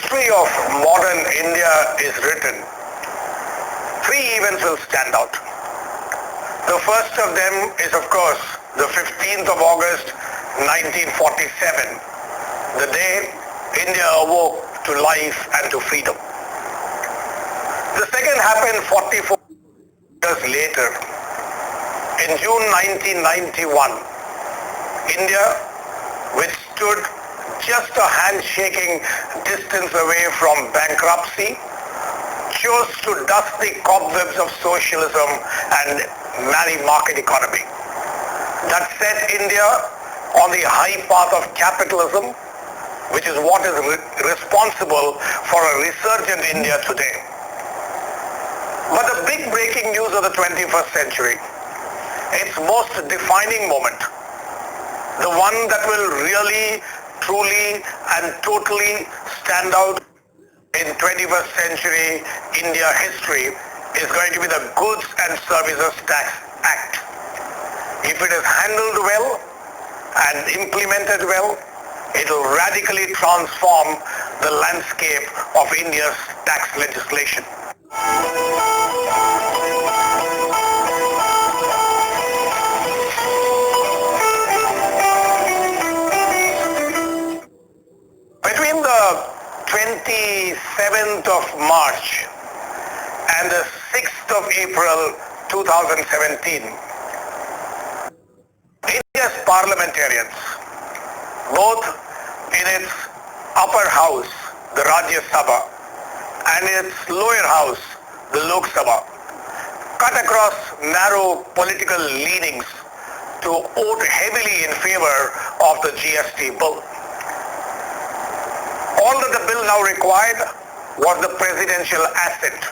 history of modern India is written, three events will stand out. The first of them is, of course, the 15th of August 1947, the day India awoke to life and to freedom. The second happened 44 years later. In June 1991, India, which stood just a handshaking distance away from bankruptcy, chose to dust the cobwebs of socialism and marry market economy. That set India on the high path of capitalism, which is what is responsible for a resurgent India today. But the big breaking news of the 21st century, its most defining moment, the one that will really, truly and totally stand out in 21st century India history is going to be the Goods and Services Tax Act. If it is handled well and implemented well, it will radically transform the landscape of India's tax legislation. Between the 27th of March and the 6th of April 2017, India's parliamentarians, both in its upper house, the Rajya Sabha, and its lower house, the Lok Sabha, cut across narrow political leanings to vote heavily in favor of the GST bill. All that the bill now required was the presidential assent,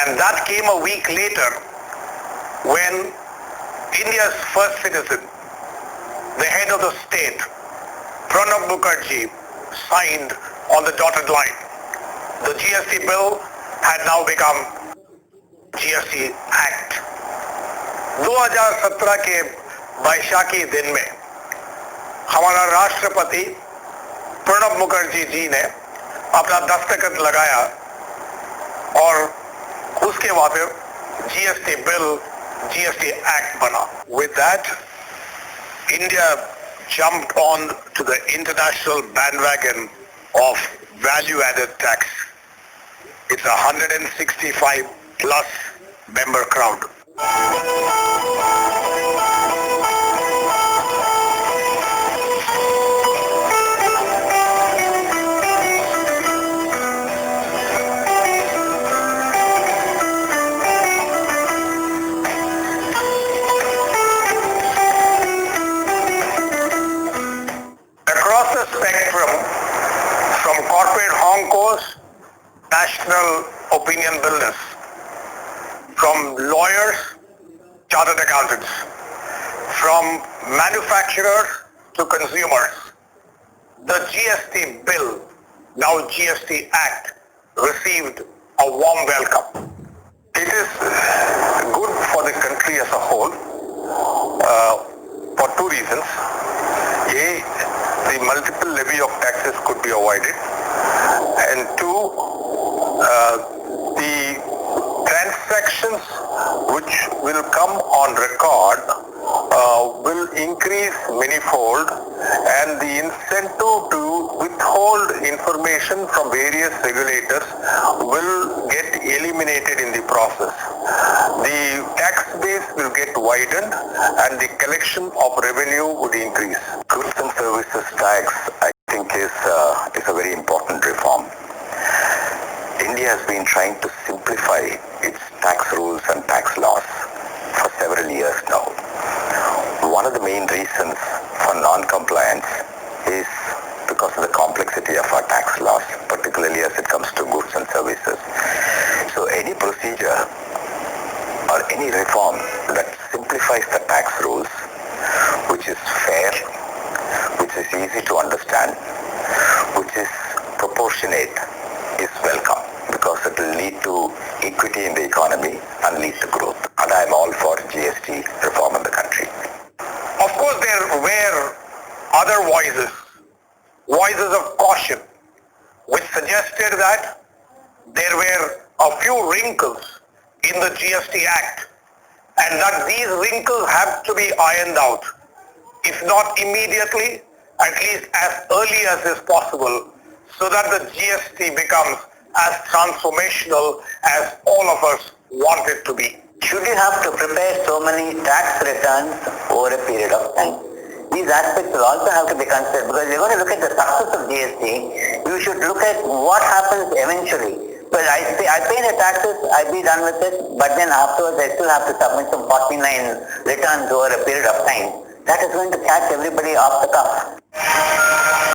and that came a week later when India's first citizen, the head of the state, Pranab Mukherjee, signed on the dotted line. The GST bill had now become GST Act. 2017 के बैशाखी दिन में हमारा राष्ट्रपति प्रणब मुखर्जी जी ने अपना दस्तखत लगाया और उसके बाद GST bill, GST Act बना. With that, India jumped on to the international bandwagon of value-added tax. It's a 165 plus member crowd. Across the spectrum, from corporate hongkos, national opinion builders, from lawyers, chartered accountants, from manufacturers to consumers, the GST bill, now GST Act, received a warm welcome. It is good for the country as a whole for two reasons. A, the multiple levy of taxes could be avoided, and two, the transactions which will come on record will increase manifold, and the incentive to withhold information from various regulators will get eliminated in the process. The tax base will get widened and the collection of revenue would increase. Goods and services tax, I think, is a very important reform. India has been trying to simplify its tax rules and tax laws for several years now. One of the main reasons for non-compliance is because of the complexity of our tax laws, particularly as it comes to goods and services. So any procedure or any reform that simplifies the tax rules, which is fair, which is easy to understand, which is proportionate, is welcome, because it will lead to equity in the economy and lead to growth. And I am all for GST reform in the country. Of course, there were other voices of caution, which suggested that there were a few wrinkles in the GST Act and that these wrinkles have to be ironed out, if not immediately, at least as early as is possible, so that the GST becomes as transformational as all of us want it to be. Should you have to prepare so many tax returns over a period of time? These aspects will also have to be considered, because you're going to look at the success of GST. You should look at what happens eventually. Well, I pay the taxes, I be done with it, but then afterwards I still have to submit some 49 returns over a period of time. That is going to catch everybody off the cuff.